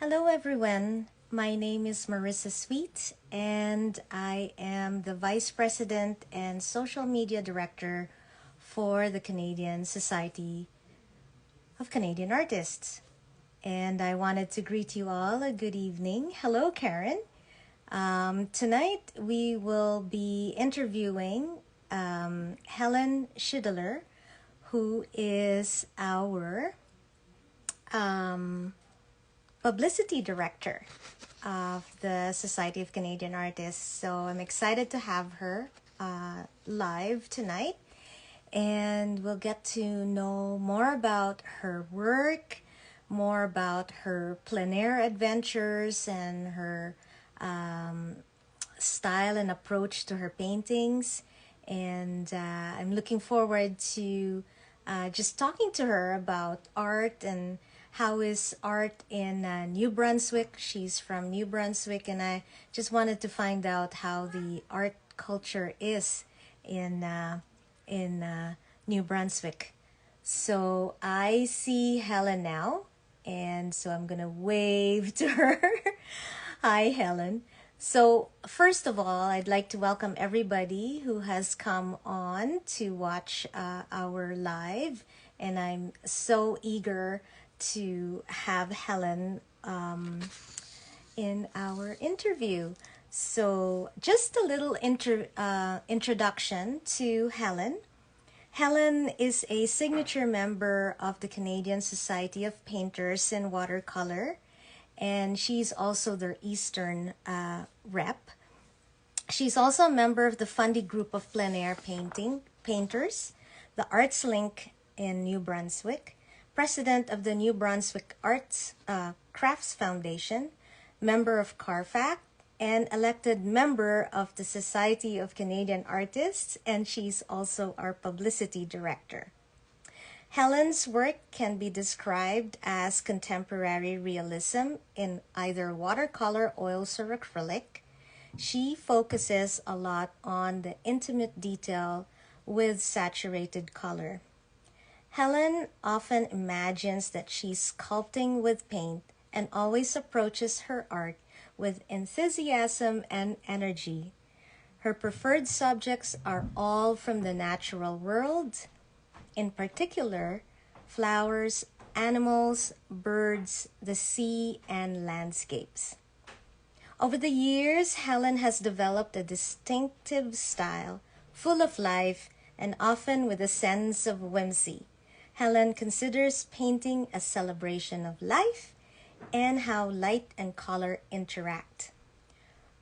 Hello, everyone. My name is Marissa Sweet, and I am the Vice President and Social Media Director for the Canadian Society of Canadian Artists. And I wanted to greet you all a good evening. Hello, Karen. Tonight we will be interviewing Helen Shideler, who is our um, publicity director of the Society of Canadian Artists. So I'm excited to have her live tonight, and we'll get to know more about her work, more about her plein air adventures, and her style and approach to her paintings. And I'm looking forward to just talking to her about art and how is art in New Brunswick. She's from New Brunswick, and I just wanted to find out how the art culture is in New Brunswick. So I see Helen now, and so I'm gonna wave to her. Hi, Helen. So, first of all, I'd like to welcome everybody who has come on to watch our live, and I'm so eager to have Helen in our interview. So, just a little introduction to Helen. Helen is a signature member of the Canadian Society of Painters in Watercolour, and she's also their Eastern rep. She's also a member of the Fundy Group of Plein Air Painters, the Arts Link in New Brunswick, president of the New Brunswick Arts Crafts Foundation, member of CARFAC, and elected member of the Society of Canadian Artists, and she's also our publicity director. Helen's work can be described as contemporary realism in either watercolor, oils, or acrylic. She focuses a lot on the intimate detail with saturated color. Helen often imagines that she's sculpting with paint and always approaches her art with enthusiasm and energy. Her preferred subjects are all from the natural world, in particular, flowers, animals, birds, the sea, and landscapes. Over the years, Helen has developed a distinctive style, full of life, and often with a sense of whimsy. Helen considers painting a celebration of life and how light and color interact.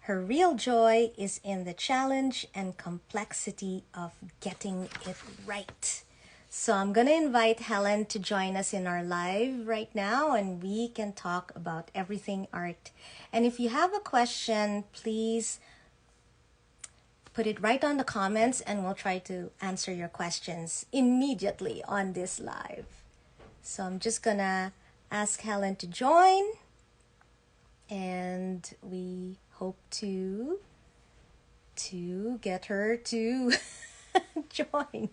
Her real joy is in the challenge and complexity of getting it right. So I'm going to invite Helen to join us in our live right now, and we can talk about everything art. And if you have a question, please put it right on the comments, and we'll try to answer your questions immediately on this live. So I'm just going to ask Helen to join, and we hope to get her to join.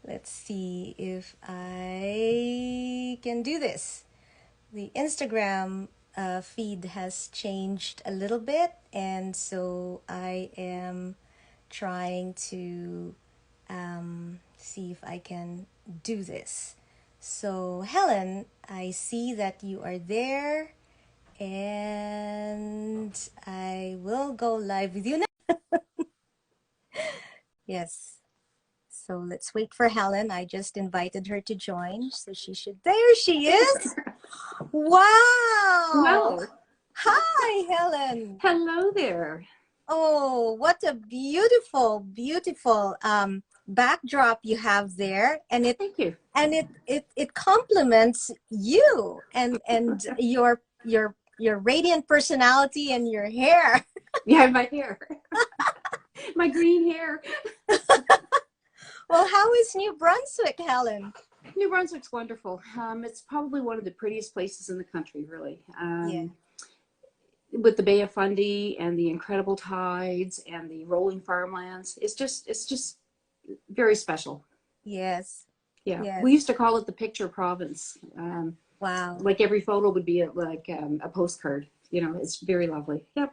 Let's see if I can do this. The Instagram feed has changed a little bit, and so I am trying to see if I can do this. So, Helen, I see that you are there, and I will go live with you now. Yes. So let's wait for Helen. I just invited her to join, so she should. There she is. Wow. Well, Hi, Helen. hello there. Oh, what a beautiful, beautiful backdrop you have there, and Thank you. it complements you and your radiant personality and your hair. Yeah, my hair. My green hair. Well, how is New Brunswick, Helen? New Brunswick's wonderful. It's probably one of the prettiest places in the country, really. Yeah. With the Bay of Fundy and the incredible tides and the rolling farmlands, it's just very special. Yes. Yeah, Yes. we used to call it the picture province. Wow. Like every photo would be a postcard. You know, it's very lovely. Yep.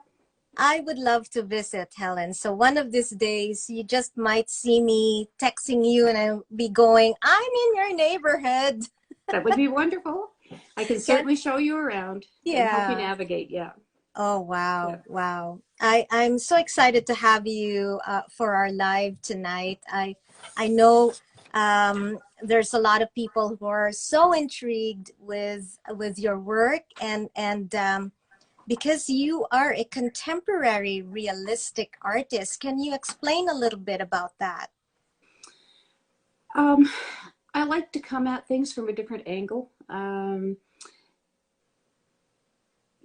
I would love to visit, Helen. So one of these days, you just might see me texting you and I'll be going, I'm in your neighborhood. That would be wonderful. I can Can, certainly show you around and help you yeah. navigate. Yeah. Oh, Yeah. wow. Wow. I'm so excited to have you for our live tonight. I know there's a lot of people who are so intrigued with your work and because you are a contemporary realistic artist. Can you explain a little bit about that? Um, I like to come at things from a different angle.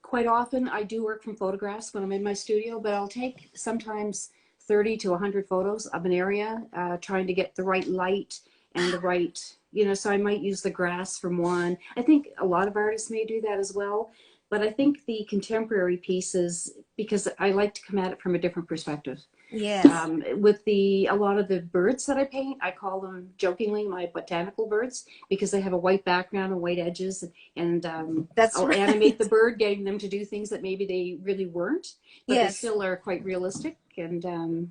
Quite often I do work from photographs when I'm in my studio, but I'll take sometimes 30 to 100 photos of an area, trying to get the right light and the right, you know, so I might use the grass from one. I think a lot of artists may do that as well, but I think the contemporary pieces, because I like to come at it from a different perspective. Yes, With a lot of the birds that I paint, I call them jokingly my botanical birds because they have a white background and white edges, and that's I'll animate the right. bird, getting them to do things that maybe they really weren't, but they Yes, still are quite realistic and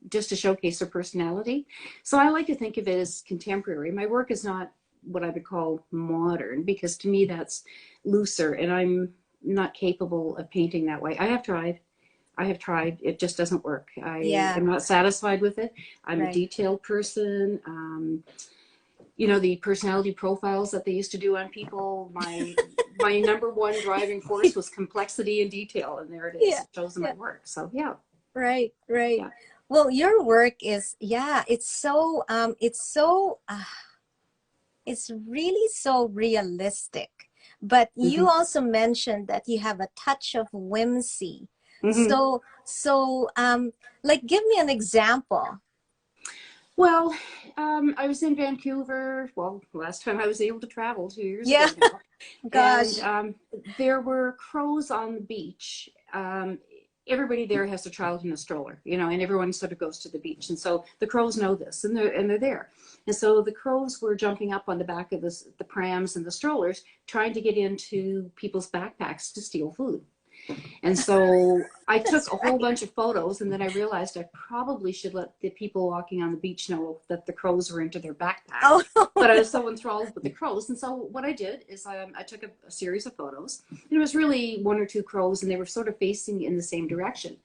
just to showcase their personality. So I like to think of it as contemporary. My work is not what I would call modern because to me that's looser, and I'm not capable of painting that way. I have tried. It just doesn't work. I yeah, am not satisfied with it. I'm a right. detailed person. You know, the personality profiles that they used to do on people, my number one driving force was complexity and detail, and there it is. Yeah, It shows in my yeah, work. So yeah, right, right. yeah. Well, your work is, yeah, it's really so realistic. But you Hmm. also mentioned that you have a touch of whimsy. Hmm. So, like, give me an example. Well, I was in Vancouver. Well, last time I was able to travel 2 years Yeah, ago now, and gosh. there were crows on the beach. Everybody there has a child in a stroller, you know, and everyone sort of goes to the beach, and so the crows know this, and they're there, and so the crows were jumping up on the back of the prams and the strollers, trying to get into people's backpacks to steal food. And so I took That's a whole right. bunch of photos, and then I realized I probably should let the people walking on the beach know that the crows were into their backpack. Oh, But I no. was so enthralled with the crows. And so what I did is I took a series of photos. And it was really one or two crows, and they were sort of facing in the same direction.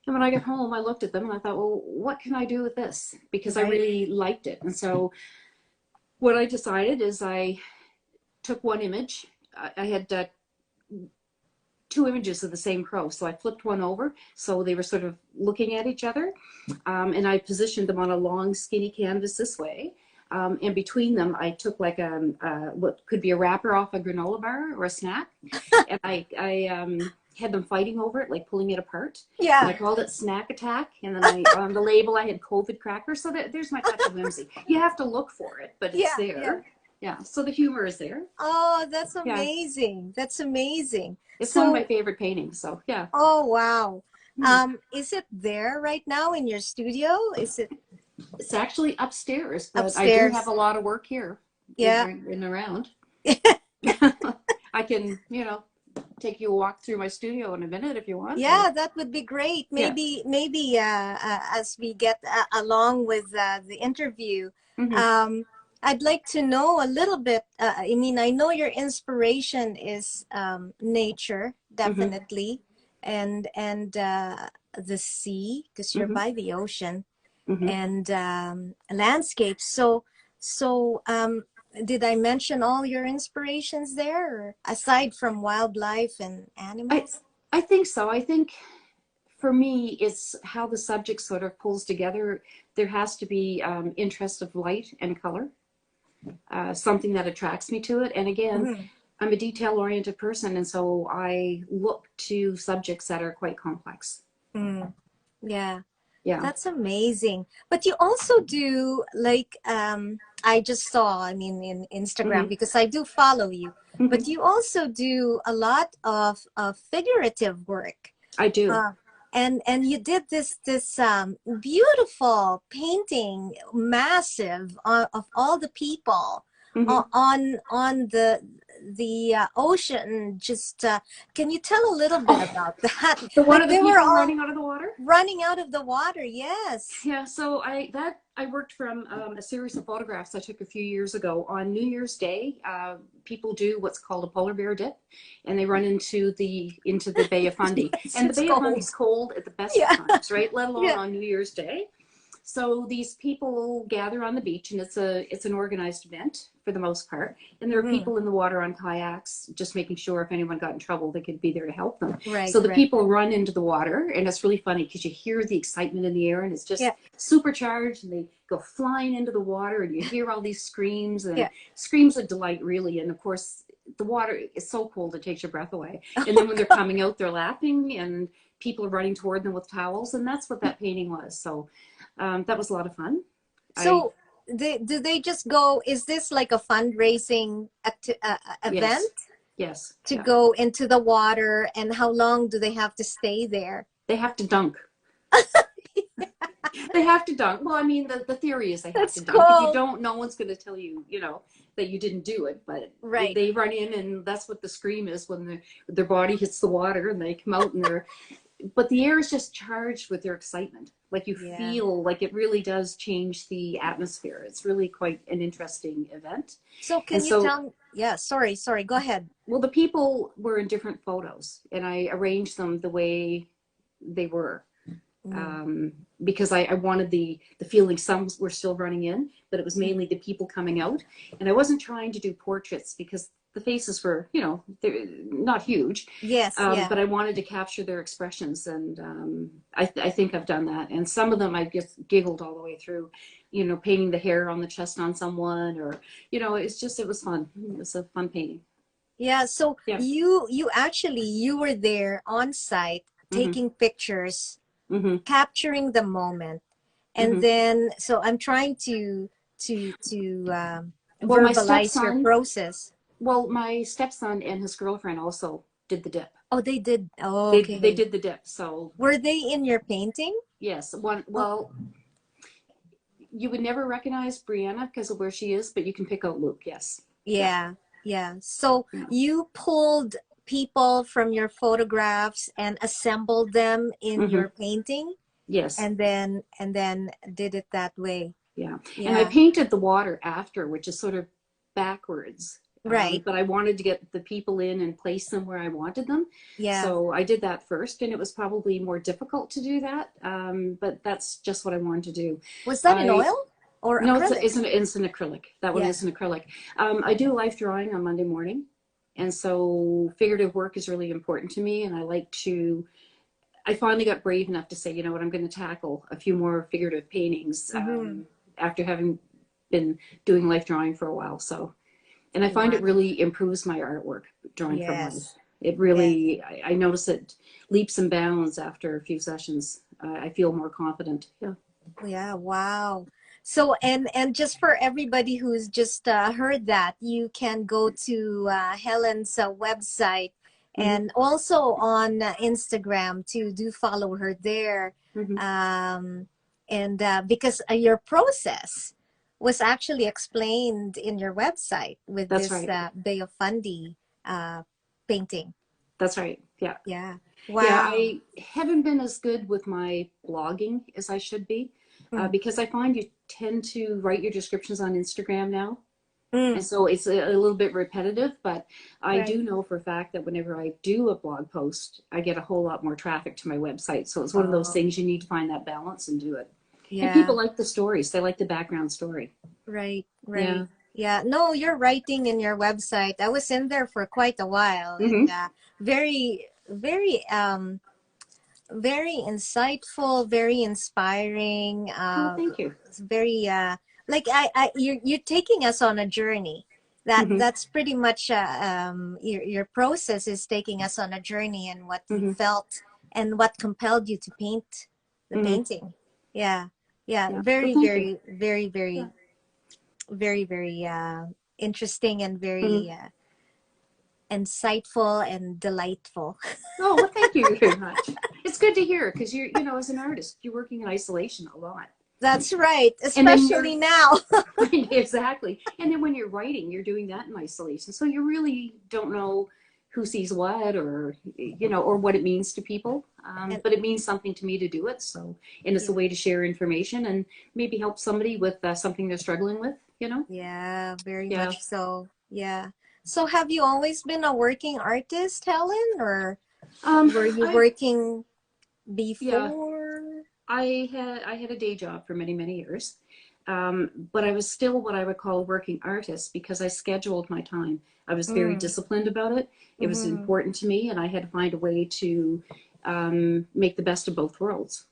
And when I got home, I looked at them and I thought, well, what can I do with this? Because I Right. really liked it. And so what I decided is I took one image. I had two images of the same crow. So I flipped one over so they were sort of looking at each other. And I positioned them on a long, skinny canvas this way. And between them, I took like what could be a wrapper off a granola bar or a snack. And I had them fighting over it, like pulling it apart. And I Yeah. called it Snack Attack. And then on the label, I had COVID crackers. So there's my touch of whimsy. You have to look for it, but it's Yeah. Yeah. there. Yeah. So the humor is there. Oh, that's Yeah. amazing. That's amazing. It's one of my So, favorite paintings. So yeah. oh, wow. Hmm. Is it there right now in your studio? Is it It's actually upstairs, but I do have upstairs? a lot of work here Yeah. and around. I can, you know, take you a walk through my studio in a minute if you want. Or Yeah, that would be great. yeah. Maybe as we get along with the interview, Hmm. um, I'd like to know a little bit. I mean, I know your inspiration is nature, Hmm. definitely, and the sea, because you're Hmm. by the ocean, Hmm. and landscapes. So, did I mention all your inspirations there, or aside from wildlife and I animals? I think so. I think for me, it's how the subject sort of pulls together. There has to be interest of light and color, something that attracts me to it. And again, Mhm. I'm a detail-oriented person, and so I look to subjects that are quite complex. Mm. Yeah, Yeah. that's amazing. But you also do like I just saw, I mean, in Instagram Hmm. because I do follow you, but Hmm. you also do a lot of figurative work. I do. Uh, and you did this beautiful painting, massive of all the people Hmm. on ocean just can you tell a little bit about that? The one Like of the they were people all running out of the water? running out of the water. Yes. Yeah, so I worked from a series of photographs I took a few years ago on New Year's Day. People do what's called a polar bear dip, and they run into the Bay of Fundy. Yes, And the it's Bay of cold. Fundy's cold at the best of Yeah. times, right? Let alone Yeah. on New Year's Day. So these people gather on the beach, and it's an organized event for the most part. And there are Hmm. people in the water on kayaks, just making sure if anyone got in trouble, they could be there to help them. Right, So the right. people run into the water, and it's really funny because you hear the excitement in the air, and it's just Yeah, supercharged, and they go flying into the water, and you hear all these screams and yeah. screams of delight, really. And of course, the water is so cold it takes your breath away. And then Oh when they're God. coming out, they're laughing, and people are running toward them with towels, and that's what that painting was. So that was a lot of fun. I So do they just go, is this like a fundraising event Yes, yes, to yeah. go into the water, and how long do they have to stay there? They have to dunk. They have to dunk. Well, I mean, the theory is they have to That's dunk. If you cool. don't, no one's going to tell you, that you didn't do it. But Right. they run in, and that's what the scream is when their body hits the water, and they come out, and but the air is just charged with their excitement. Like you Yeah. feel like it really does change the atmosphere. It's really quite an interesting event. So And can you so, tell me, yeah, sorry, go ahead. well, the people were in different photos, and I arranged them the way they were. Mm. Because I wanted the feeling. Some were still running in, but it was mainly the people coming out. And I wasn't trying to do portraits because the faces were, they're not huge. Yes, yeah. But I wanted to capture their expressions. And I think I've done that. And some of them I just giggled all the way through, painting the hair on the chest on someone, or, it was fun. It was a fun painting. Yeah, so Yeah. you were there on site Mm-hmm. taking pictures, Mm-hmm. capturing the moment, and Mm-hmm. then so I'm trying to Well, my verbalize your stepson, process. my stepson and his girlfriend also did the dip. Oh, they did. Oh, They okay. did the dip. So Were they in your painting? yes, Oh, well, you would never recognize Brianna because of where she is, but you can pick out Luke. Yes. Yeah. yeah, yeah. So Yeah. you pulled people from your photographs and assembled them in Mm-hmm. your painting, Yes. and then did it that way. Yeah. And I Yeah, painted the water after, which is sort of backwards. right. But I wanted to get the people in and place them where I wanted them. Yeah. So I did that first, and it was probably more difficult to do that. But that's just what I wanted to do. Was that in I oil or No, acrylic? it's an acrylic. That one Yeah. is an acrylic. I do life drawing on Monday morning, and so figurative work is really important to me. And I finally got brave enough to say, you know what, I'm going to tackle a few more figurative paintings Mm-hmm. after having been doing life drawing for a while. So, and I find Wow. it really improves my artwork, drawing from life. Yes. It Yeah. really, I notice it leaps and bounds after a few sessions. I feel more confident. Yeah. Yeah. Wow. So and just for everybody who's just heard that, you can go to Helen's website Mm-hmm. and also on Instagram to do follow her there. Mm-hmm. And because your process was actually explained in your website with That's this right. Bay of Fundy painting. That's right. Yeah. Yeah. Yeah, Wow. I haven't been as good with my blogging as I should be Mm. because I find you tend to write your descriptions on Instagram now. And Mm. so it's a little bit repetitive, but I Right. do know for a fact that whenever I do a blog post, I get a whole lot more traffic to my website. So it's one of those Oh, things you need to find that balance and do it. And people yeah. like the stories, they like the background story. Right, right. Yeah. Yeah, no, you're writing in your website. I was in there for quite a while, and Mm-hmm. very, very insightful, very inspiring. Oh, thank you. It's very like you're taking us on a journey. Mm-hmm. That's pretty much your process is taking us on a journey and what you Mm-hmm. felt and what compelled you to paint the Mm-hmm. painting. Yeah, yeah, Yeah. Well, very, thank you. very, very, Yeah. very, very interesting and Mm-hmm. very insightful and delightful. Oh, well, thank you very much. It's good to hear because as an artist, you're working in isolation a lot. That's right, And then especially now. exactly. And then when you're writing, you're doing that in isolation. So you really don't know who sees what, or, you know, or what it means to people. And But it means something to me to do it. So, and it's a yeah, way to share information and maybe help somebody with something they're struggling with, you know? yeah, very Yeah. much so. Yeah. So have you always been a working artist, Helen, or were you I, working yeah, before? I had a day job for many, many years. But I was still what I would call a working artist because I scheduled my time. I was very Mm. disciplined about it. It was Mm-hmm. important to me, and I had to find a way to make the best of both worlds.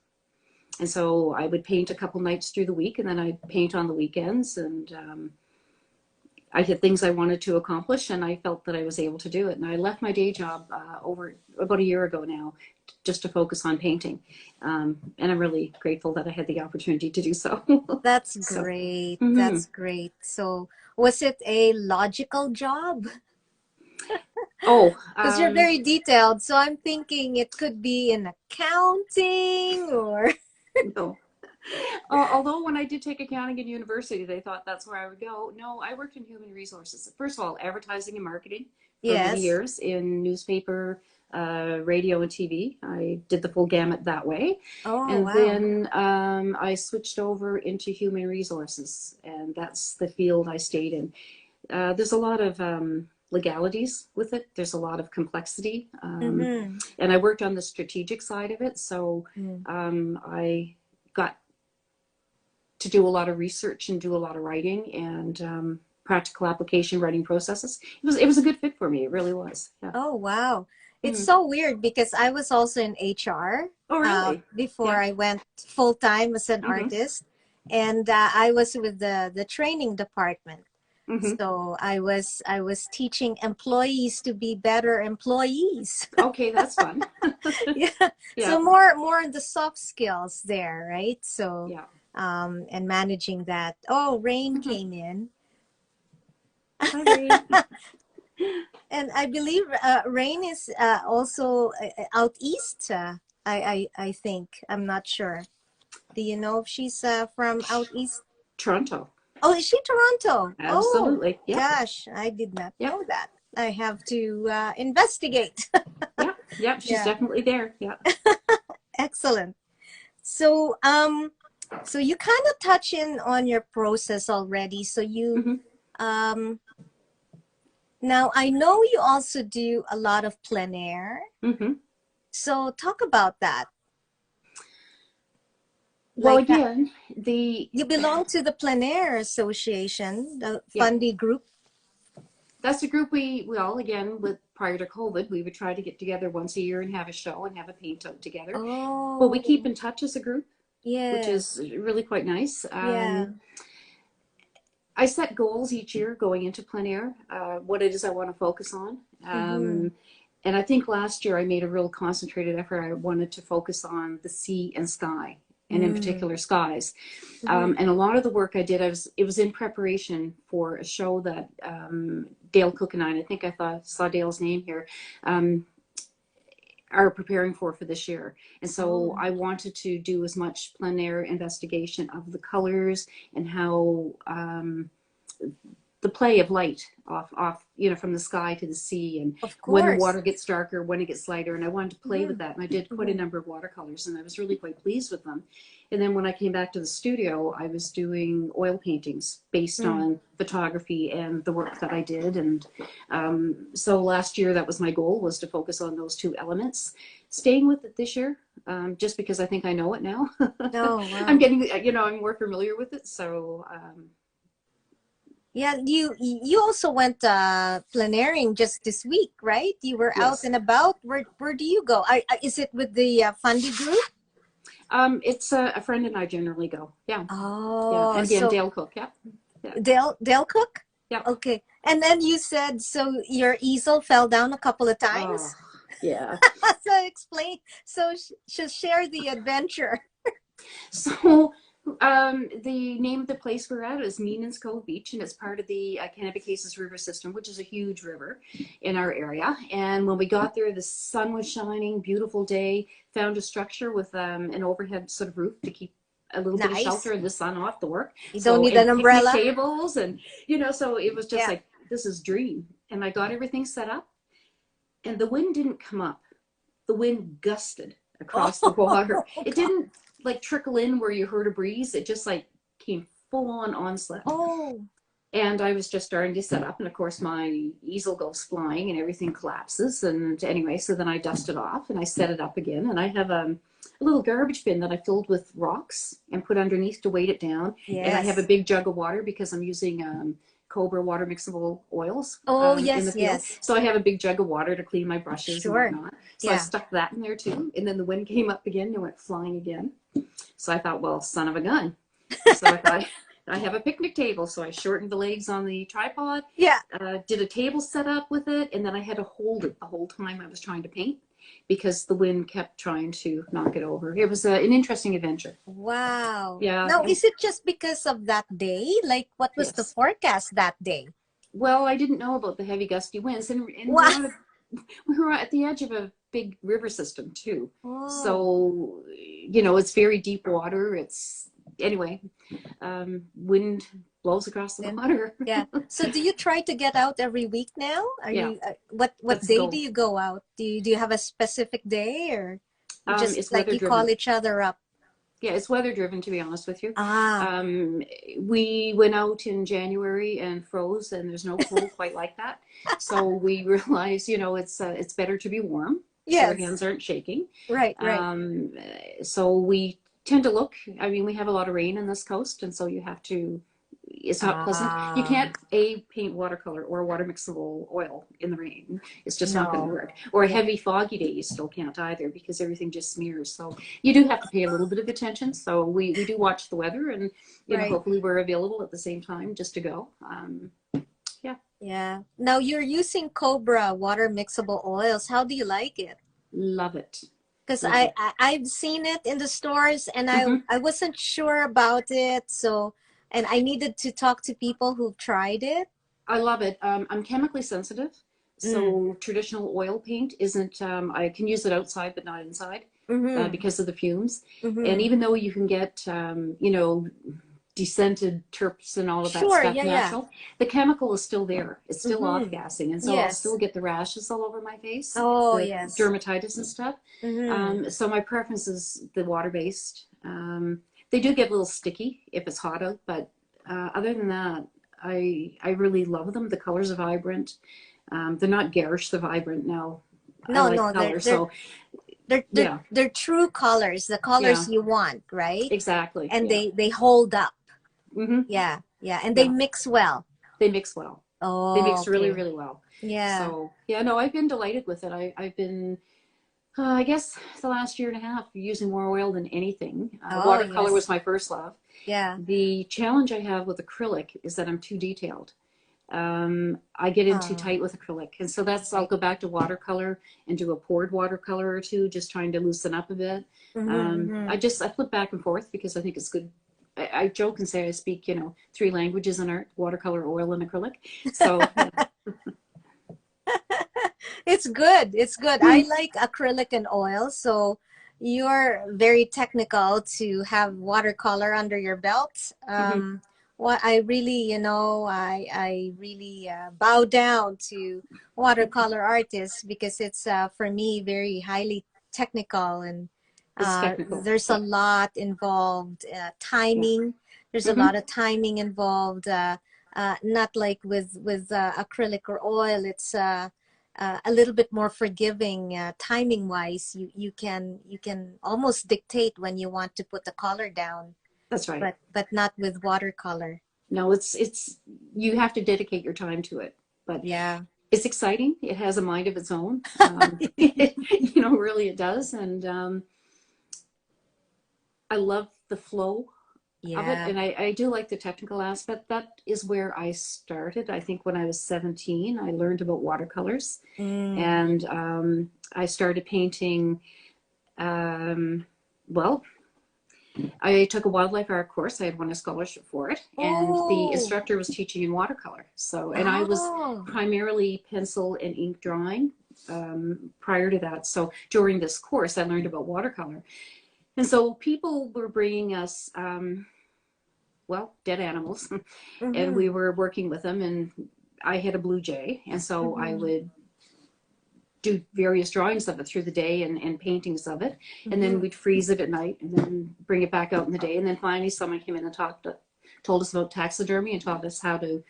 And so I would paint a couple nights through the week, and then I'd paint on the weekends. And I had things I wanted to accomplish, and I felt that I was able to do it. And I left my day job over about a year ago now, just to focus on painting. And I'm really grateful that I had the opportunity to do so. That's So, great. mhm. That's great. So was it a logical job? Oh, Because you're very detailed. So I'm thinking it could be in accounting or no. Although when I did take accounting in university, they thought that's where I would go. No, I worked in human resources. First of all, advertising and marketing for many yes. years in newspaper, radio, and TV. I did the full gamut that way. Oh, And wow. then I switched over into human resources, and that's the field I stayed in. There's a lot of legalities with it. There's a lot of complexity. Mm-hmm. And I worked on the strategic side of it. So Mm. I got to do a lot of research and do a lot of writing and practical application writing processes. It was a good fit for me. It really was. Yeah. Oh, wow. It's Mm. so weird because I was also in HR Oh, really? before Yeah. I went full time as an Mm-hmm. artist, and I was with the training department. Mm-hmm. So I was teaching employees to be better employees. Okay, that's fun. Yeah. Yeah. So more on the soft skills there, right? So Yeah. and managing that. Oh, rain Mm-hmm. came in. Hi, Ray. And I believe Rain is also out east. I think. I'm not sure. Do you know if she's from out east? Toronto. Oh, is she Toronto? Oh, Absolutely. Yeah. gosh, I did not Yeah. know that. I have to investigate. Yeah. Yeah. She's Yeah, definitely there. Yeah. excellent. So, so you kind of touch in on your process already. So you, Mm-hmm. um, now I know you also do a lot of plein air. Mm-hmm. So talk about that. Well, Like again, the you belong to the Plein Air Association, the yeah, Fundy group. that's a group we all, again, with prior to COVID, we would try to get together once a year and have a show and have a paint out together. But we keep Oh, in touch as a group, which yes. is really quite nice. Yeah. I set goals each year going into plein air, what it is I want to focus on. Mm-hmm. And I think last year I made a real concentrated effort. I wanted to focus on the sea and sky, and in Mm-hmm. particular skies. Mm-hmm. And a lot of the work I did, it was in preparation for a show that Dale Cook and I think I saw Dale's name here, are preparing for this year. And so Oh. I wanted to do as much plein air investigation of the colors and how the play of light off, you know, from the sky to the sea, and Of when the course. water gets darker, when it gets lighter. And I wanted to play Mm-hmm. with that. And I did quite a Mm-hmm. number of watercolors, and I was really quite pleased with them. And then when I came back to the studio, I was doing oil paintings based Mm. on photography and the work that I did. And so last year, that was my goal, was to focus on those two elements. Staying with it this year, just because I think I know it now. Oh, I'm wow. getting, you know, I'm more familiar with it. So Yeah, you also went plenaring just this week, right? You were out yes. and about. Where do you go? Is it with the Fundy group? It's a friend and I generally go. Yeah. Yeah. Oh, And again, so Dale Cook. Yeah. Yeah. Dale Cook? Yeah. Okay. And then you said so your easel fell down a couple of Oh, times. yeah. So explain. So share the adventure. So the name of the place we're at is Meenan's Cove Beach, and it's part of the Kennebecasis River system, which is a huge river in our area. And when we got there, the sun was shining, beautiful day, found a structure with an overhead sort of roof to keep a little bit of Nice. shelter and the sun off the work. You don't So, need and an picnic umbrella. tables and, you know, so it was just Yeah. like, this is dream. And I got everything set up and the wind didn't come up. The wind gusted across the water. Oh, It God. didn't like trickle in where you heard a breeze. It just like came full on onslaught. Oh, And I was just starting to set up, and of course my easel goes flying and everything collapses. And anyway, so then I dust it off and I set it up again. And I have a little garbage bin that I filled with rocks and put underneath to weight it down. And I have a yes. big jug of water because I'm using Cobra water mixable oils Oh, in the yes, field. yes. So I have a big jug of water to clean my brushes and Sure. whatnot. So I Yeah. stuck that in there too. And then the wind came up again and it went flying again. So I thought, well, son of a gun. So I thought, I have a picnic table. So I shortened the legs on the tripod, Yeah. did a table setup with it, and then I had to hold it the whole time I was trying to paint because the wind kept trying to knock it over. It was an interesting adventure. Wow. Yeah. Now, is it just because of that day? Like, what was the Yes. forecast that day? Well, I didn't know about the heavy gusty winds, and Wow. we were at the edge of a big river system too. Oh, So, you know, it's very deep water. It's anyway, wind blows across the then water. yeah. So, do you try to get out every week now? Are Yeah, you what that's day goal. do you go out? Do you have a specific day, or you just It's like weather you call driven. each other up? Yeah, it's weather driven, to be honest with you. Ah, We went out in January and froze, and there's no cold quite like that. So we realized, you know, it's better to be warm, so our yes. hands aren't shaking. Right, right. Um, so we tend to look. I mean, we have a lot of rain in this coast, and so you have to. It's not pleasant. You Ah, can't paint watercolor or water mixable oil in the rain. It's just not going to no. work. Or a Yeah, heavy foggy day, you still can't either because everything just smears. So you do have to pay a little bit of attention. So we do watch the weather, and you know, right. hopefully we're available at the same time just to go. Yeah, Yeah. Now you're using Cobra water mixable oils. How do you like it? love it, Because love it. I've seen it in the stores and Hmm. I wasn't sure about it. So, and I needed to talk to people who've tried it. I love it. I'm chemically sensitive, Mm. so traditional oil paint isn't. I can use it outside, but not inside. Mm-hmm. Because of the fumes. And Mm-hmm. even though you can get, you know, descented terps and all of that Sure. stuff Yeah. Yeah. natural, the chemical is still there. It's still Mm-hmm. off-gassing. And so I'll still Yes. get the rashes all over my face, Oh, the yes. dermatitis and stuff. Mm-hmm. So my preference is the water-based. They do get a little sticky if it's hot out, but other than that, I really love them. The colors are vibrant. They're not garish, they're vibrant now. I No, like no, color. So yeah, they're true colors, the yeah, colors you want, right? exactly. And Yeah. they hold up. Hmm. Yeah. Yeah. And they Yeah. mix well. They mix well. They Oh, mix really, okay. really well. Yeah. So yeah, no, I've been delighted with it. I've been, I guess, the last year and a half using more oil than anything. Oh, Watercolor was yes. my first love. Yeah. The challenge I have with acrylic is that I'm too detailed. I get in too Oh, tight with acrylic, and so that's I'll right. go back to watercolor and do a poured watercolor or two, just trying to loosen up a bit. Mm-hmm, mm-hmm. I flip back and forth because I think it's good. I joke and say I speak, you know, three languages in art: watercolor, oil, and acrylic. So yeah. It's good. It's good. I like acrylic and oil, so you're very technical to have watercolor under your belt. Mhm. What I really, I really bow down to watercolor artists because it's for me very highly technical and It's technical. there's a Yeah, lot involved. yeah. Timing. There's a Hmm. lot of timing involved. Not like with acrylic or oil. It's a little bit more forgiving timing wise. You can almost dictate when you want to put the color down, That's right. but not with watercolor. No, it's you have to dedicate your time to it, but Yeah. it's exciting. It has a mind of its own. You know, really it does, and I love the flow of it, Yeah. and I do like the technical aspect. That is where I started. I think when I was 17, I learned about watercolors, Mm. and I started painting. Um, well, I took a wildlife art course. I had won a scholarship for it, and the Oh. instructor was teaching in watercolor. So, and I was Oh. primarily pencil and ink drawing prior to that. So during this course, I learned about watercolor. And so people were bringing us, well, dead animals, and we were working with them. And I had a blue jay, and so I would do various drawings of it through the day and paintings of it, and then we'd freeze it at night and then bring it back out in the day. And then finally someone came in and told us about taxidermy and taught us how to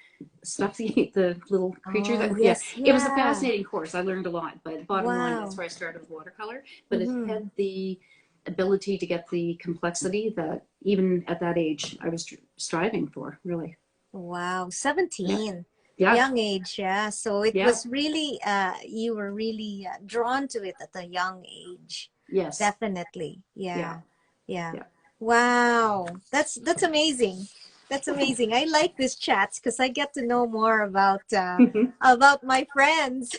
stuff the little creature. Yes, It was a fascinating course. I learned a lot, but bottom line, wow. that's where I started with watercolor. But it had the ability to get the complexity that even at that age I was striving for, really. Wow, 17. Yeah. Young age, yeah. So it was really, you were really drawn to it at a young age. Yes. Definitely. Yeah. Wow. That's amazing. That's amazing. I like these chats because I get to know more about my friends.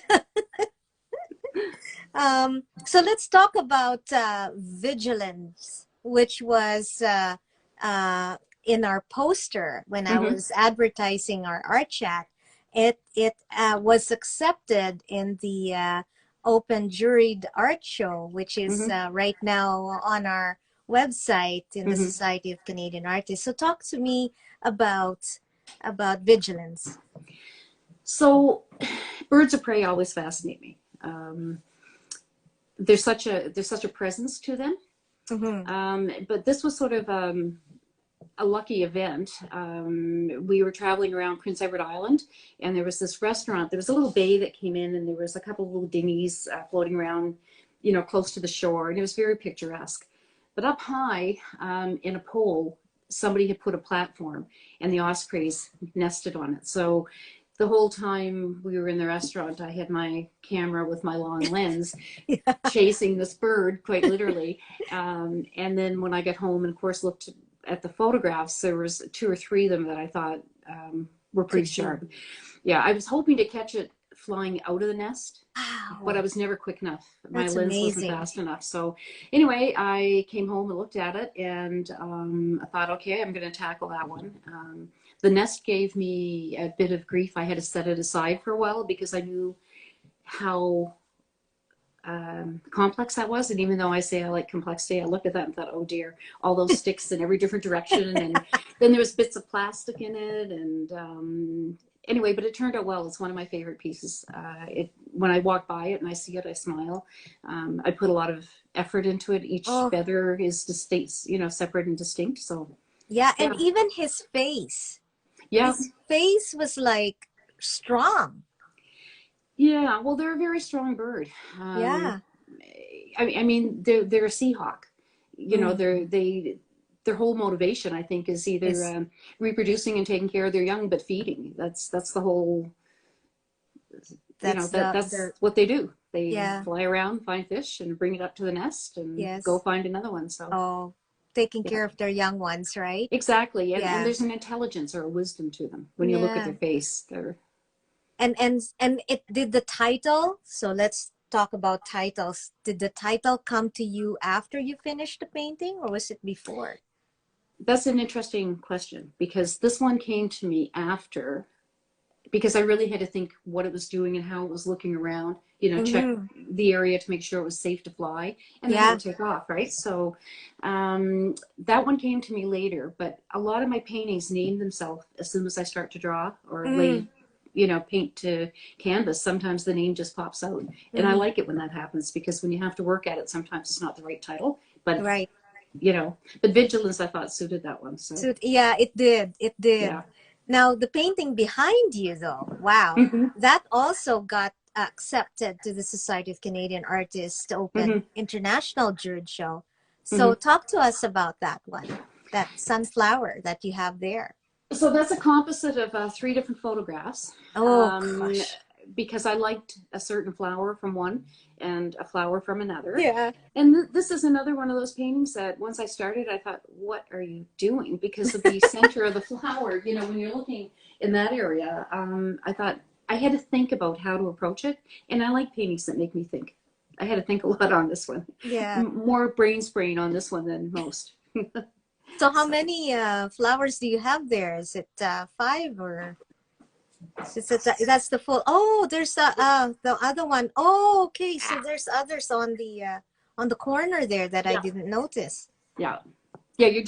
So let's talk about vigilance, which was in our poster when I was advertising our art chat. It was accepted in the open juried art show, which is right now on our website in the Society of Canadian Artists. So talk to me about vigilance. So birds of prey always fascinate me. There's such a presence to them. But this was sort of a lucky event. We were traveling around Prince Edward Island, and there was this restaurant. There was a little bay that came in, and there was a couple of little dinghies floating around, close to the shore, and it was very picturesque. But up high in a pole, somebody had put a platform, and the ospreys nested on it. So the whole time we were in the restaurant, I had my camera with my long lens chasing this bird, quite literally. And then when I got home and, of course, looked at the photographs, there was 2 or 3 of them that I thought were pretty sharp. Yeah, I was hoping to catch it flying out of the nest, but I was never quick enough. My lens wasn't fast enough. So anyway, I came home and looked at it, and I thought, okay, I'm going to tackle that one. The nest gave me a bit of grief. I had to set it aside for a while because I knew how complex that was. And even though I say I like complexity, I looked at that and thought, oh dear, all those sticks in every different direction. And then there was bits of plastic in it. And anyway, but it turned out well. It's one of my favorite pieces. When I walk by it and I see it, I smile. I put a lot of effort into it. Each feather is distinct, separate and distinct. So yeah, and even his face. Yeah, his face was like strong. Yeah, well, they're a very strong bird. I mean, they're a Seahawk. Their whole motivation, I think, is either reproducing and taking care of their young, but feeding. That's the whole. That's what they do. They fly around, find fish, and bring it up to the nest, and go find another one. So. Taking care of their young ones, right? Exactly, and there's an intelligence or a wisdom to them when you look at their face. And it did the title. So let's talk about titles. Did the title come to you after you finished the painting, or was it before? That's an interesting question, because this one came to me after, because I really had to think what it was doing and how it was looking around, check the area to make sure it was safe to fly, and then it would take off, right? So that one came to me later, but a lot of my paintings name themselves as soon as I start to draw or lay, paint to canvas. Sometimes the name just pops out, and I like it when that happens, because when you have to work at it, sometimes it's not the right title, but but vigilance, I thought, suited that one. So yeah, it did. Yeah. Now the painting behind you, though, wow, that also got accepted to the Society of Canadian Artists Open International Juried Show. So talk to us about that one, that sunflower that you have there. So that's a composite of 3 different photographs. Gosh. Because I liked a certain flower from one and a flower from another. Yeah. And this is another one of those paintings that once I started, I thought, what are you doing? Because of the center of the flower, when you're looking in that area, I thought I had to think about how to approach it. And I like paintings that make me think. I had to think a lot on this one. Yeah. More brain sprain on this one than most. So how many flowers do you have there? Is it 5 or... That's the full. Oh, there's the other one. Oh, okay. So there's others on the corner there that I didn't notice. Yeah. Yeah, you're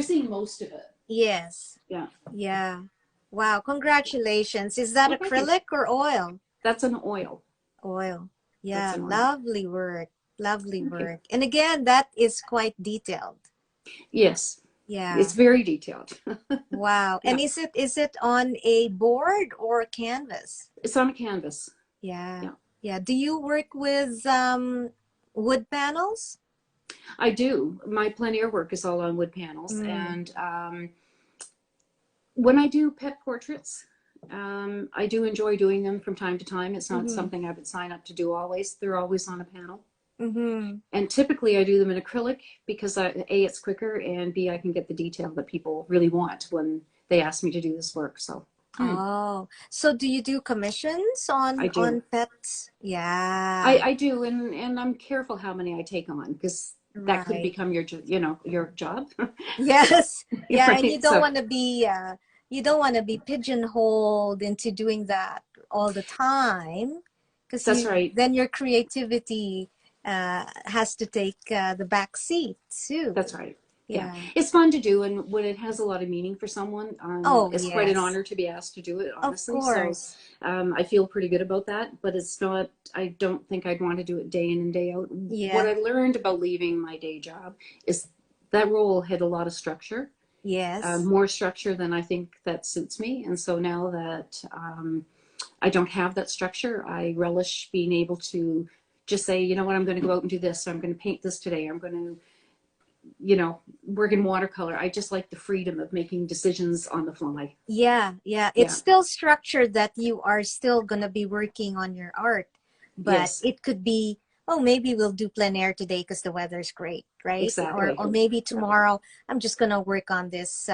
seeing most of it. Yes. Yeah. Yeah. Wow. Congratulations. Is that Well, thank you. acrylic or oil? That's an oil. Oil. That's Yeah. an oil. Lovely work. Lovely Thank you. work. And again, that is quite detailed. Yes. Yeah. It's very detailed. Wow. Yeah. And is it on a board or a canvas? It's on a canvas. Yeah. Yeah. Yeah. Do you work with wood panels? I do. My plein air work is all on wood panels. Mm. And when I do pet portraits, I do enjoy doing them from time to time. It's not Mm-hmm. something I would sign up to do always. They're always on a panel. Mm-hmm. And typically I do them in acrylic because A, it's quicker, and B, I can get the detail that people really want when they ask me to do this work. So Oh, so do you do commissions I do. on pets? Yeah. I do, and I'm careful how many I take on because that could Right. become your, your job. Yes. Yeah, and Right. So you don't want to be pigeonholed into doing that all the time because that's you right. then your creativity has to take the back seat too. That's right. Yeah, Yeah. it's fun to do, and when it has a lot of meaning for someone, Oh, it's quite an yes. honor to be asked to do it, Of honestly. So course. I feel pretty good about that, but it's not, I don't think I'd want to do it day in and day out. What Yeah. I learned about leaving my day job is that role had a lot of structure, Yes. more structure than I think that suits me. And so now that I don't have that structure, I relish being able to just say, you know what, I'm going to go out and do this. Or I'm going to paint this today. I'm going to, work in watercolor. I just like the freedom of making decisions on the fly. Yeah, yeah. It's Yeah. still structured that you are still gonna be working on your art, but Yes, it could be, oh, maybe we'll do plein air today because the weather's great, right? exactly. Or maybe Yeah. tomorrow I'm just gonna work on this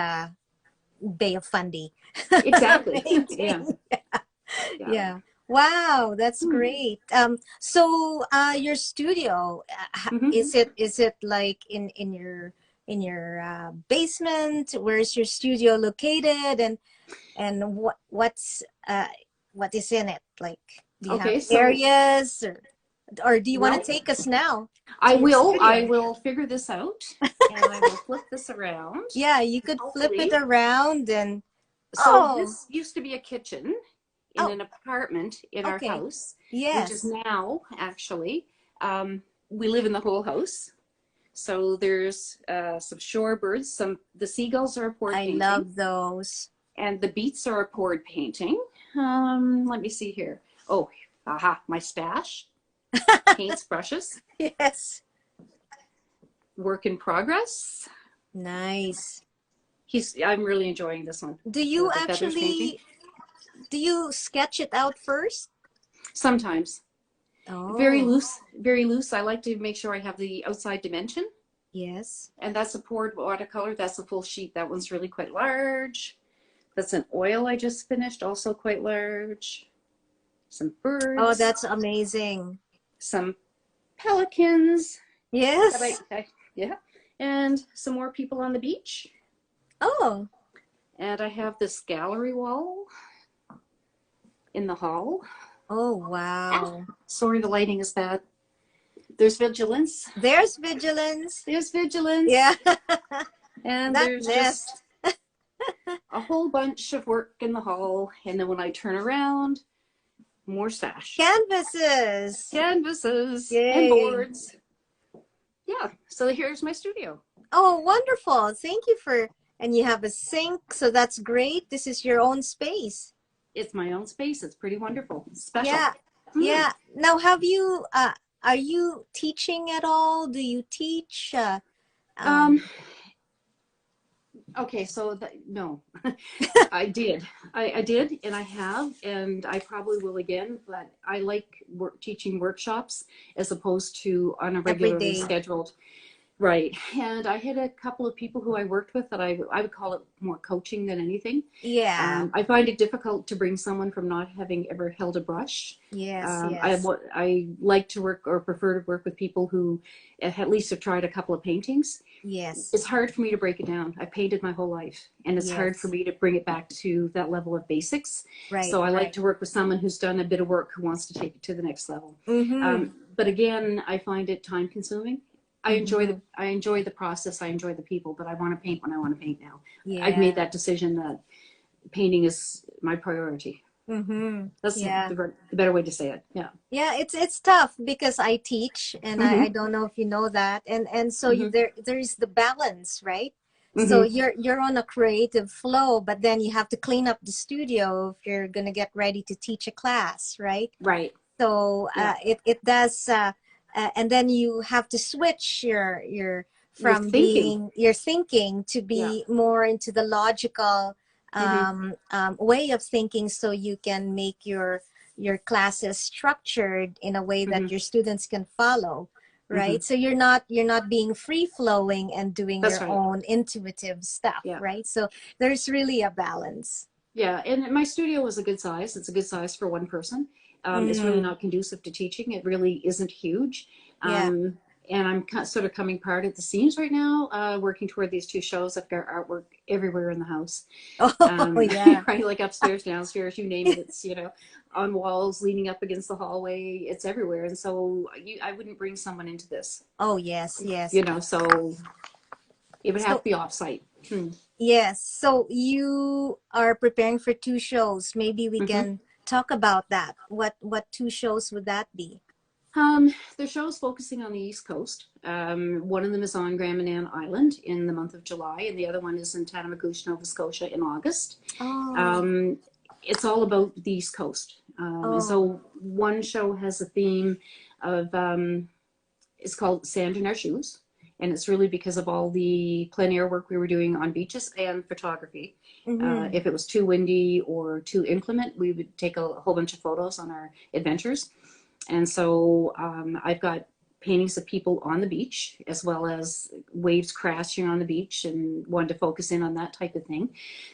Bay of Fundy Exactly. Yeah. painting. Yeah. Yeah. Wow, that's Hmm. great. So your studio, Hmm. is it like in your basement? Where's your studio located? And what is in it? Like, do you have Okay, so areas or do you want to well, take us now I to your will. I studio? will figure this out, and I will flip this around. Yeah, you could flip it Hopefully. around and So oh, this used to be a kitchen in oh, an apartment in our okay. house, which is Yes. now actually, we live in the whole house. So there's some shorebirds, the seagulls are a poured I painting, love those. and the beets are a poured painting. Let me see here. Oh, aha, my stash, paints, brushes, Yes. work in progress. Nice. I'm really enjoying this one. Do you The feathers painting. actually do you sketch it out first? Sometimes very Oh, loose, very loose. I like to make sure I have the outside dimension, yes. and that's a poured watercolor. That's a full sheet. That one's really quite large. That's an oil I just finished, also quite large. Some Oh, birds, that's amazing. some pelicans that Yes. yeah, and some more people on the beach. Oh, And I have this gallery wall in the hall. oh, Ah, wow. sorry, the lighting is bad. There's vigilance. There's vigilance. There's vigilance. Yeah. And That there's nest. just a whole bunch of work in the hall. And then when I turn around, more stash. Canvases. Canvases and Yay. boards. Yeah, so here's my studio. Oh, wonderful. Thank you and you have a sink, so that's great. This is your own space. It's my own space. It's pretty wonderful. It's special. Yeah. Yeah. Now, are you teaching at all? Do you teach? Um, okay, so no, I did. I did, and I have, and I probably will again, but I like teaching workshops as opposed to on a Every regularly day. scheduled. Right. And I had a couple of people who I worked with that I would call it more coaching than anything. Yeah. I find it difficult to bring someone from not having ever held a brush. Yes, yes. I like to work or prefer to work with people who at least have tried a couple of paintings. Yes. It's hard for me to break it down. I painted my whole life, and it's hard for Yes. me to bring it back to that level of basics. Right. So I like Right. to work with someone who's done a bit of work who wants to take it to the next level. Mm-hmm. But again, I find it time consuming. Mm-hmm. I enjoy the process. I enjoy the people, but I want to paint when I want to paint now. I've Yeah. made that decision that painting is my priority. Mm-hmm. That's Yeah. the better way to say it. Yeah. Yeah, it's tough because I teach, and I Mm-hmm. don't know if you know that, and so Mm-hmm. there is the balance, right? So Mm-hmm. you're on a creative flow, but then you have to clean up the studio if you're gonna get ready to teach a class, right? Right. So Yeah. it does, and then you have to switch your You're from thinking. being your thinking to Yeah. be more into the logical Mm-hmm. way of thinking, so you can make your classes structured in a way Mm-hmm. that your students can follow, Mm-hmm. right? So you're not being free flowing and doing That's your right. own intuitive stuff, Yeah. right? So there's really a balance. Yeah. And my studio is a good size. It's a good size for one person. It's really Mm, not conducive to teaching. It really isn't huge. yeah. Um, and I'm sort of coming apart at the seams right now, working toward these two shows. I've got artwork everywhere in the house. Oh yeah. Right, like upstairs, downstairs, you name it. It's, on walls, leaning up against the hallway. It's everywhere. And so I wouldn't bring someone into this, Oh yes, yes. so it would have So to be off-site. yes, so you are preparing for two shows. Maybe we Mm-hmm. can talk about that. What two shows would that be? The show is focusing on the East Coast. One of them is on Grand Manan Island in the month of July, and the other one is in Tanamagush, Nova Scotia in August. Oh, Um, it's all about the East Coast. And oh, so one show has a theme of, it's called Sand in Our Shoes. And it's really because of all the plein air work we were doing on beaches and photography. mm-hmm. If it was too windy or too inclement, we would take a whole bunch of photos on our adventures. And so I've got paintings of people on the beach as well as waves crashing on the beach, and wanted to focus in on that type of thing.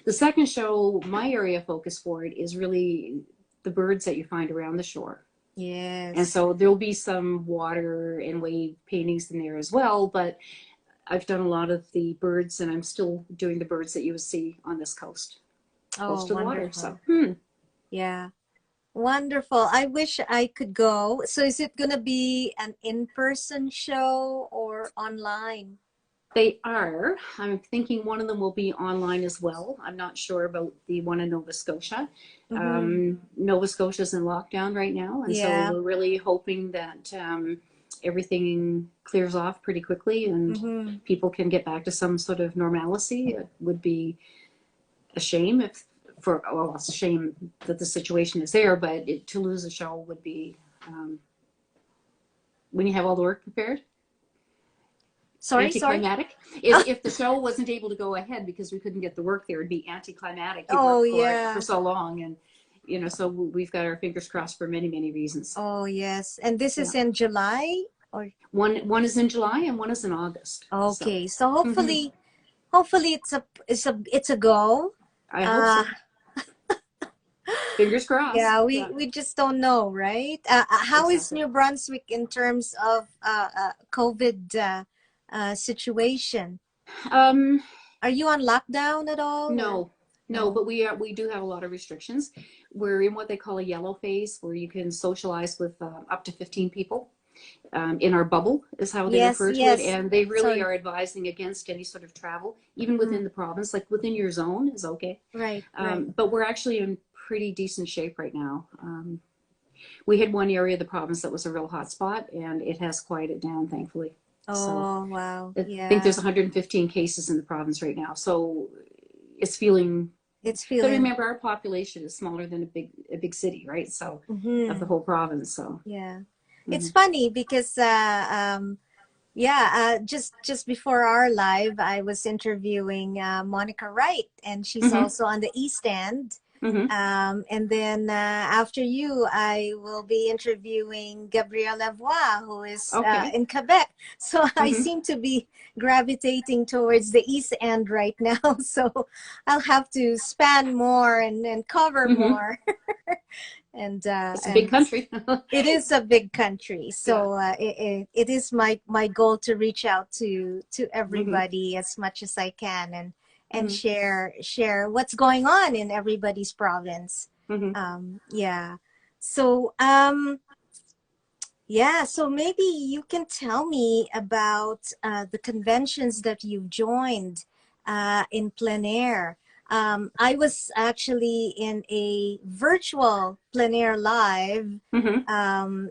The second show, my area of focus for it is really the birds that you find around the shore. And Yes. so there'll be some water and wave paintings in there as well, but I've done a lot of the birds, and I'm still doing the birds that you would see on this coast, close Oh, to the water. So, wonderful. Yeah. Wonderful. I wish I could go. So is it gonna be an in-person show or online? they are. I'm thinking one of them will be online as well. I'm not sure about the one in Nova Scotia. Mm-hmm. Nova Scotia's in lockdown right now, and so Yeah. we're really hoping that everything clears off pretty quickly and Mm-hmm. people can get back to some sort of normalcy. It would be a shame it's a shame that the situation is there, but to lose a show would be when you have all the work prepared. Sorry, sorry. Anticlimactic. If the show wasn't able to go ahead because we couldn't get the work there, it'd be anticlimactic. You Oh worked for yeah. so long, and so we've got our fingers crossed for many, many reasons. Oh yes. And this Yeah, is in July or one is in July and one is in August. So okay. So mhm. hopefully it's a go. I hope Uh so. Fingers crossed. yeah, Yeah, we just don't know, right? How is exactly. New Brunswick in terms of COVID situation? Um, Are you on lockdown at all or no, no, no? but we do have a lot of restrictions. We're in what they call a yellow phase, where you can socialize with up to 15 people. In our bubble is how they Yes, refer to it, yes. and they really Sorry. are advising against any sort of travel, even Mm, within the province. Like within your zone is okay, right, right. but we're actually in pretty decent shape right now. We had one area of the province that was a real hot spot, and it has quieted down, thankfully. So Oh, wow. I think there's Yeah. 115 cases in the province right now, so it's feeling. It's But feeling. remember, our population is smaller than a big city, right? So of the Mm-hmm. whole province. So Yeah. It's mhm. funny because yeah, just before our live, I was interviewing Monica Wright, and she's Mhm. also on the East End. Mhm. And then after you, I will be interviewing Gabrielle Lavoie, who is Okay. in Quebec. So I Mhm. seem to be gravitating towards the East End right now. So I'll have to span more and cover Mhm. more. It's a big And country. it is a big country, Yeah. so it is my goal to reach out to Hmm. everybody as much as I can, and Hmm. share what's going on in everybody's province. Hmm. Yeah. So Yeah, so maybe you can tell me about the conventions that you've joined in plein air. I was actually in a virtual plein air live Mm-hmm.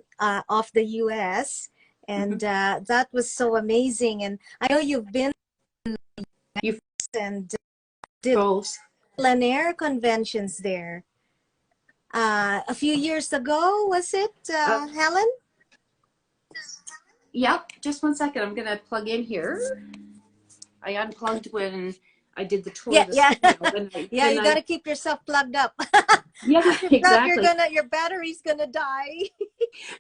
of the US, Mm-hmm. and that was so amazing. And I know you've been You and did both. plein air conventions there. A few years ago, was it, Uh, Helen? yep. Just one second. I'm gonna plug in here. I unplugged when I did the tour Yeah, this, yeah. Yeah, then you got to I, keep yourself plugged up. yeah, If not, exactly. your battery's gonna die.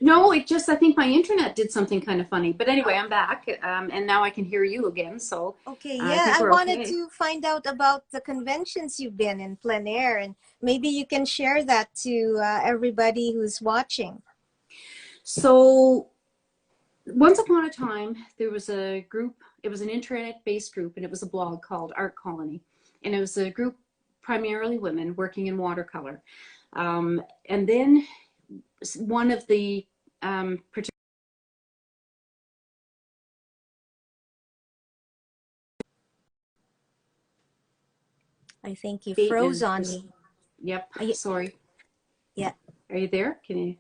No, it just, I think my internet did something kind of funny. But anyway, I'm back, and now I can hear you again. So Okay, I yeah, think I we're wanted okay. to find out about the conventions you've been in plein air, and maybe you can share that to everybody who's watching. So once upon a time, there was a group, it was an internet-based group, and it was a blog called Art Colony. And it was a group, primarily women, working in watercolor. And then one of the particular I think you froze Bateman on was, me. yep, Are you, sorry. yeah. Are you there? Can you?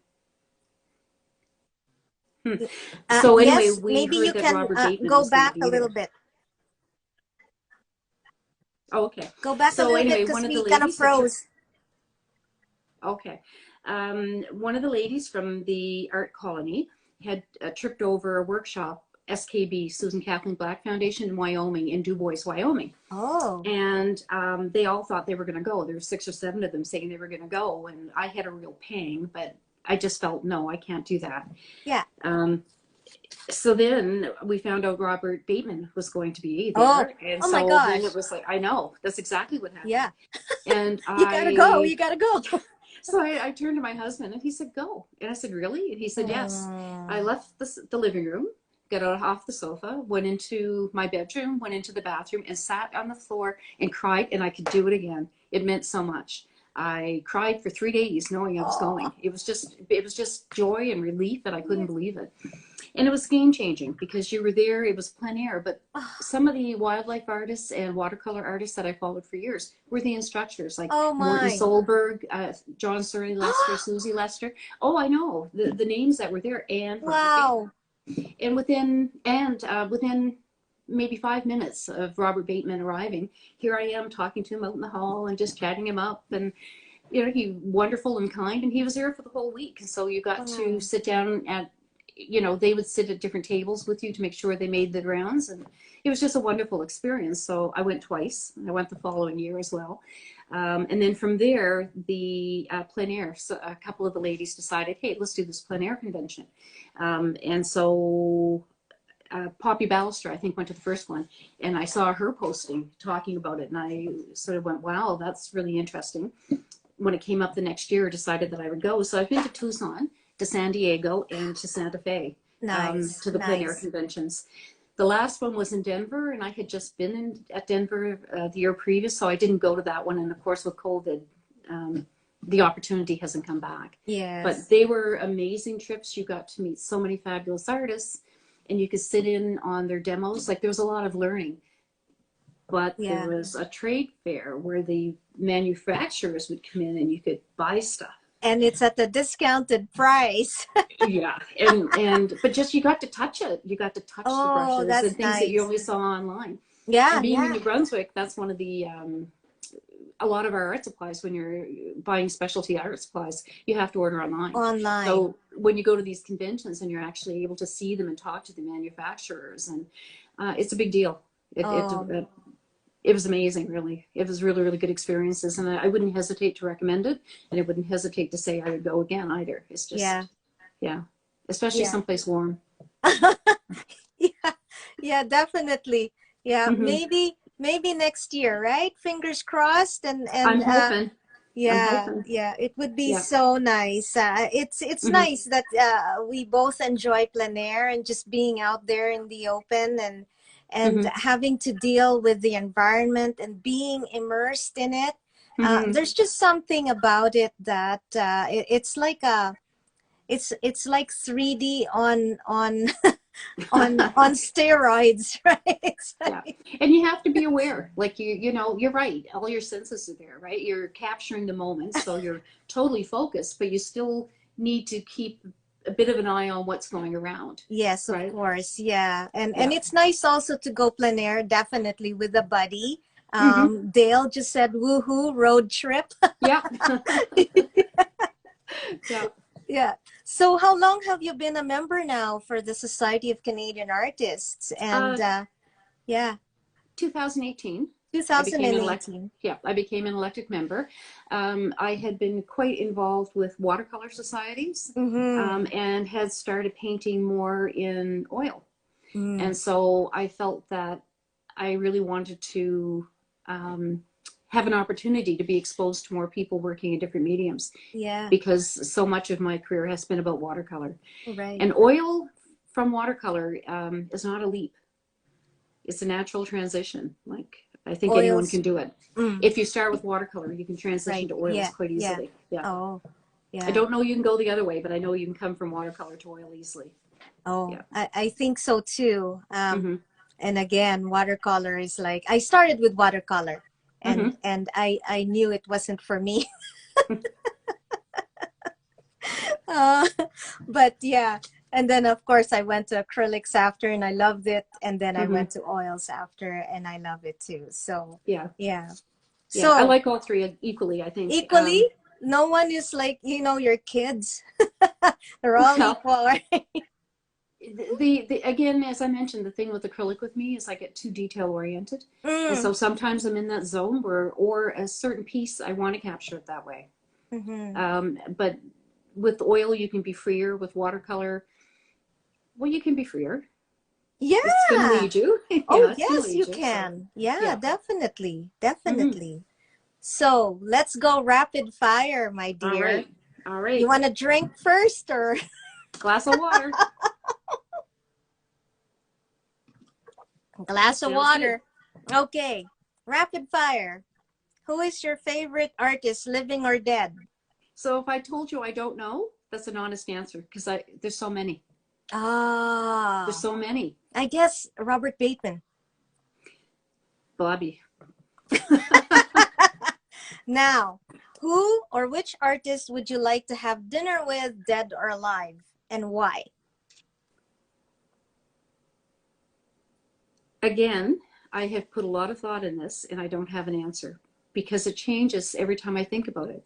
Hmm. So anyway, Yes, we maybe heard you that can Robert Bateman go was going to back a be little there. bit. Oh, okay. Go back a So little bit anyway, because one of the we kind of ladies had tripped. froze. Okay. One of the ladies from the art colony had tripped over a workshop, SKB, Susan Kathleen Black Foundation in Wyoming, in Du Bois, Wyoming. Oh, And they all thought they were going to go. There were 6 or 7 of them saying they were going to go. And I had a real pang, but I just felt, no, I can't do that. yeah. Um, so then we found out Robert Bateman was going to be Oh, there. And oh my so then it gosh. was like, I know, that's exactly what happened. Yeah. And You gotta go. I You gotta go. So I turned to my husband and he said, go. And I said, really? And he said, yes. I Mm. left the living room, got out off the sofa, went into my bedroom, went into the bathroom and sat on the floor and cried, and I could do it again. It meant so much. I cried for 3 days knowing I was Oh, going. It was just joy and relief that I couldn't believe it. And it was game changing because you were there, it was plein air, but some of the wildlife artists and watercolor artists that I followed for years were the instructors, like oh Morton my. Solberg, John Surrey Lester, Susie Lester. Oh, I know the names that were there, and Robert Bateman. Wow. And within maybe 5 minutes of Robert Bateman arriving, here I am talking to him out in the hall and just chatting him up. And he wonderful and kind, and he was there for the whole week. And so you got to Wow. sit down at, they would sit at different tables with you to make sure they made the rounds, and it was just a wonderful experience. So I went twice. I went the following year as well. And then from there, the plein air, so a couple of the ladies decided, hey, let's do this plein air convention. And so Poppy Ballister, I think, went to the first one, and I saw her posting talking about it, and I sort of went, wow, that's really interesting. When it came up the next year, decided that I would go. So I've been to Tucson, to San Diego, and to Santa Fe, Nice. to the plein air Nice. conventions. The last one was in Denver, and I had just been at Denver the year previous, so I didn't go to that one. And of course, with COVID, the opportunity hasn't come back. But Yes. they were amazing trips. You got to meet so many fabulous artists, and you could sit in on their demos. Like, there was a lot of learning. But there Yeah. was a trade fair where the manufacturers would come in and you could buy stuff. And it's at a discounted price. Yeah, and but just you got to touch it. You got to touch the Oh, brushes and that's things that you nice. only saw online. And Yeah, being in yeah. New Brunswick, that's one of the a lot of our art supplies. When you're buying specialty art supplies, you have to order online. Online. So when you go to these conventions and you're actually able to see them and talk to the manufacturers, and it's a big deal. Oh, It was amazing, really. It was really, really good experiences, and I wouldn't hesitate to recommend it, and I wouldn't hesitate to say I would go again either. It's yeah. just, yeah, especially Yeah. someplace warm. Yeah. Yeah, definitely. Yeah, Hmm. maybe next year, right? Fingers crossed, and I'm hoping. I'm yeah, hoping. yeah, it would be Yeah. so nice. It's Hmm. nice that we both enjoy plein air and just being out there in the open, and Hmm. having to deal with the environment and being immersed in it. Hmm. There's just something about it that it's like it's like 3D on on steroids, right? It's Yeah. like, And you have to be aware, like you know, you're right. All your senses are there, right? You're capturing the moment, so you're totally focused, but you still need to keep a bit of an eye on what's going around, yes, of right? course. Yeah. And Yeah. it's nice also to go plein air, definitely with a buddy. Hmm. Dale just said woohoo road trip. Yeah. Yeah. Yeah. So how long have you been a member now for the Society of Canadian Artists? And Uh, yeah, 2018, I became an elect. 2018. Yeah, I became an elected member. I had been quite involved with watercolor societies, Mm-hmm. and had started painting more in oil. And Mm. so I felt that I really wanted to have an opportunity to be exposed to more people working in different mediums, Yeah, because so much of my career has been about watercolor. right. And oil from watercolor is not a leap. It's a natural transition. Like, I think anyone Oils. can do it. Mm. If you start with watercolor, you can transition Right. to oils Yeah. quite Yeah. easily. Yeah. Oh, I yeah. don't know you can go the other way, but I know you can come from watercolor to oil easily. Oh, Yeah. I think so too. Mm-hmm. And again, watercolor is like I started with watercolor, Mm-hmm. and I knew it wasn't for me. Uh, but yeah, and then of course I went to acrylics after, and I loved it, and then I Mm-hmm. went to oils after, and I love it too. So Yeah. yeah. Yeah. I So like all three equally, I think. equally, no one is like your kids. They're all Well, equal, right? the again, as I mentioned, the thing with acrylic with me is I get too detail oriented. And Mm. so sometimes I'm in that zone where, or a certain piece, I want to capture it that way. Mm-hmm. But with oil, you can be freer. With watercolor, well, you can be freer. It's going to Yeah. lead you. Oh, Yeah, it's going to yes, lead you you. So, can. Yeah, yeah. definitely. Mm-hmm. Definitely. So let's go rapid fire, my All dear. right. All You right. want to drink first or Glass of water. a glass of Sounds good. water? Okay. Rapid fire. Who is your favorite artist, living or dead? So if I told you I don't know, that's an honest answer, because there's so many. There's Ah, so many. I guess Robert Bateman. Bobby. Now, who or which artist would you like to have dinner with, dead or alive, and why? Again, I have put a lot of thought in this, and I don't have an answer because it changes every time I think about it.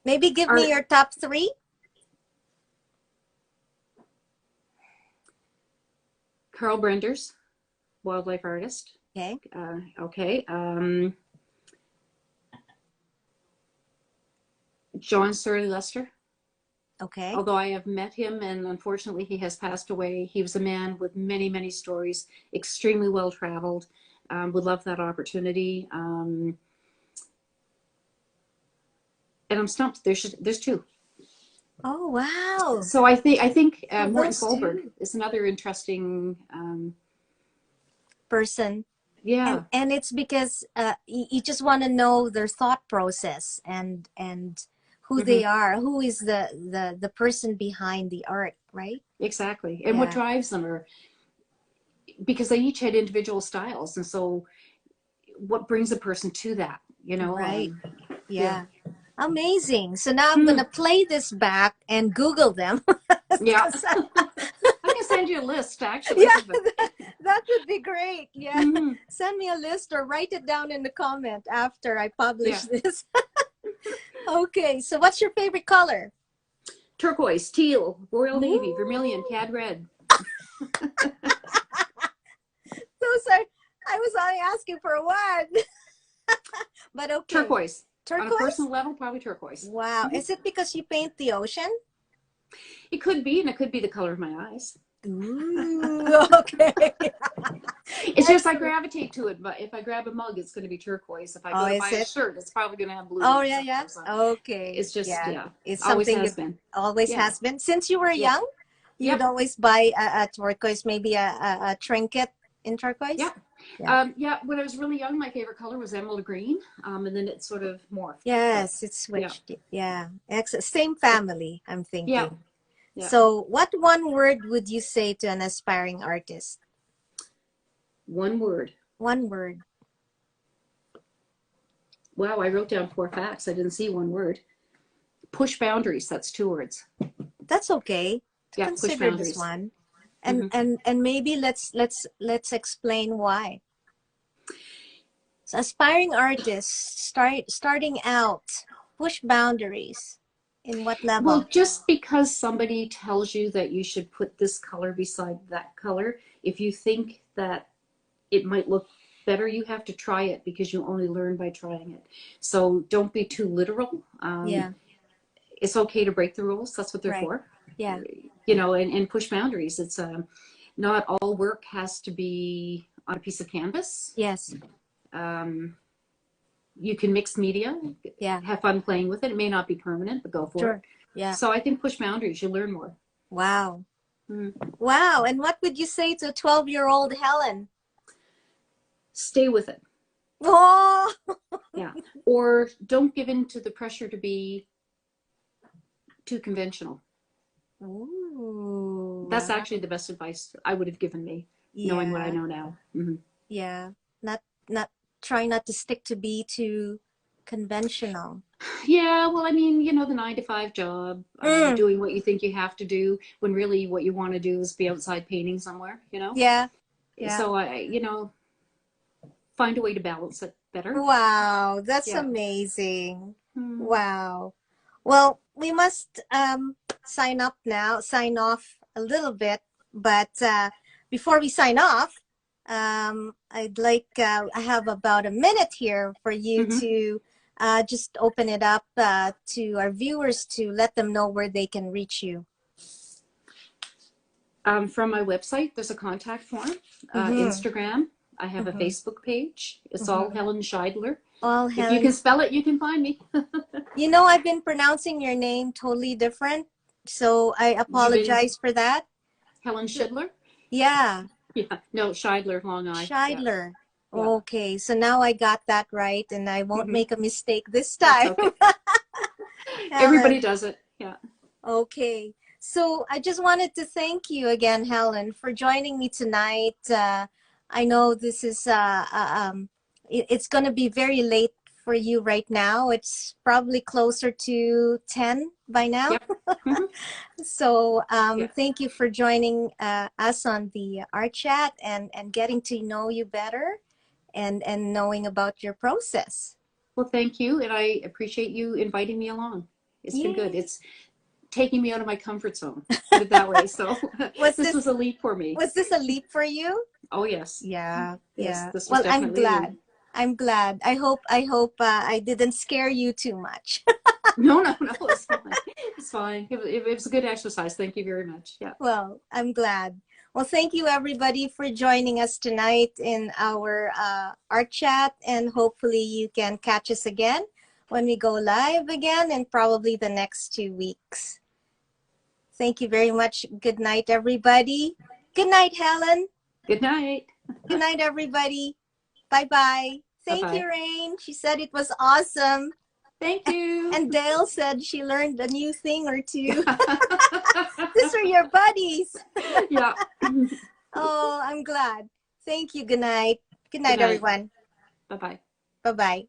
Maybe give me Art, your top three. Carl Brenders, wildlife artist. Okay. Okay. John Surrey Lester. Okay. Although I have met him and unfortunately he has passed away, he was a man with many, many stories, extremely well traveled. Would love that opportunity. And I'm stumped. There's two. Oh, wow. So I think Oh, Morton those Folberg two. is another interesting. Person. And Yeah. and it's because you just want to know their thought process and who Hmm. they are, who is the person behind the art, right? Exactly. And what Yeah. drives them, or because they each had individual styles, and so what brings a person to that, you know? Right. Yeah. Yeah. Amazing. So now I'm Hmm. gonna play this back and Google them. Yeah. 'Cause I can send you a list actually. yeah, But that would be great. Yeah. mhm. Send me a list or write it down in the comment after I publish Yeah. this. Okay, so what's your favorite color? Turquoise, teal, royal navy, vermilion, Ooh, cad red. those are, I was only asking for one. But okay. Turquoise. On a Turquoise? personal level, probably turquoise. Wow. Mhm. Is it because you paint the ocean? It could be, and it could be the color of my eyes. Ooh, okay. It's just I Excellent. gravitate to it. But if I grab a mug, it's going to be turquoise. If I Oh, go to is buy a it? shirt, it's probably going to have blue Oh, in it yeah, yeah. sometimes. So Okay. it's just, Yeah. yeah, It's always something has you been. always Yeah, has been. Since you were yeah, young, you'd yep, always buy a turquoise, maybe a trinket in yep. turquoise? Yeah. Yeah, when I was really young, my favorite color was emerald green, and then it sort of morphed. But Yes, it yeah, switched. Yeah. Same but family, I'm yeah, thinking. Yeah. So what one word would you say to an aspiring artist? One word. One word. Wow, I wrote down 4 facts. I didn't see one word. Push boundaries. That's 2 words. That's okay. Yeah, push Consider this boundaries. one. Hmm. And maybe let's explain why. So aspiring artists starting out, push boundaries. In what Well, level? just because somebody tells you that you should put this color beside that color, if you think that it might look better, you have to try it because you only learn by trying it. So don't be too literal. Yeah, It's okay to break the rules. That's what they're right. for. Yeah. And push boundaries. It's not all work has to be on a piece of canvas. Yes. Um, you can mix media, Yeah. have fun playing with it. It may not be permanent, but go for it. Sure. Yeah. So I think push boundaries. You learn more. Wow. Mm. Wow. And what would you say to a 12-year-old Helen? Stay with it. Oh. Yeah. Or don't give in to the pressure to be too conventional. Ooh. That's actually the best advice I would have given me, knowing what I Yeah. know now. Mm-hmm. Yeah. Not try not to stick to be too conventional. Yeah, well, I mean, the 9 to 5 job, Mm. doing what you think you have to do when really what you want to do is be outside painting somewhere. Yeah. Yeah. So find a way to balance it better. Wow, that's Yeah. amazing. Mm. Wow. Well, we must sign off a little bit, but before we sign off, I have about a minute here for you Mm-hmm. to just open it up to our viewers to let them know where they can reach you. From my website, there's a contact form. Mm-hmm. Instagram, I have a Mm-hmm. Facebook page. It's all Mm-hmm. Helen Shideler. All If you Helen. can spell it, you can find me. You know, I've been pronouncing your name totally different, so I You've been apologize for that. Helen Shideler? Yeah, Yeah. No, Shideler, long I. Yeah. Scheidler. Yeah. Okay, so now I got that right, and I won't Mm-hmm. make a mistake this That's time. okay. Everybody Helen. does it. Yeah. Okay, so I just wanted to thank you again, Helen, for joining me tonight. I know this is it's going to be very late for you right now. It's probably closer to 10 by now. Yep. Mm-hmm. So Yeah. thank you for joining us on the Art Chat and getting to know you better and knowing about your process. Well, thank you, and I appreciate you inviting me along. It's been good. Yay. It's taking me out of my comfort zone, put it that way. So Was this was this a leap for me. was this a leap for you? Oh, yes. Yeah, Yes, yeah. this was Well, I'm definitely a leap. glad. I'm glad. I hope I didn't scare you too much. No, no, no, it's fine. It's fine. It was a good exercise. Thank you very much. Yeah. Well, I'm glad. Well, thank you everybody for joining us tonight in our art chat, and hopefully you can catch us again when we go live again in probably the next 2 weeks. Thank you very much. Good night, everybody. Good night, Helen. Good night. Good night, everybody. Bye-bye. Thank Bye-bye. you, Rain. She said it was awesome. Thank you. And Dale said she learned a new thing or two. These are your buddies. Yeah. Oh, I'm glad. Thank you. Good night. Good Good night, night. everyone. Bye-bye. Bye-bye.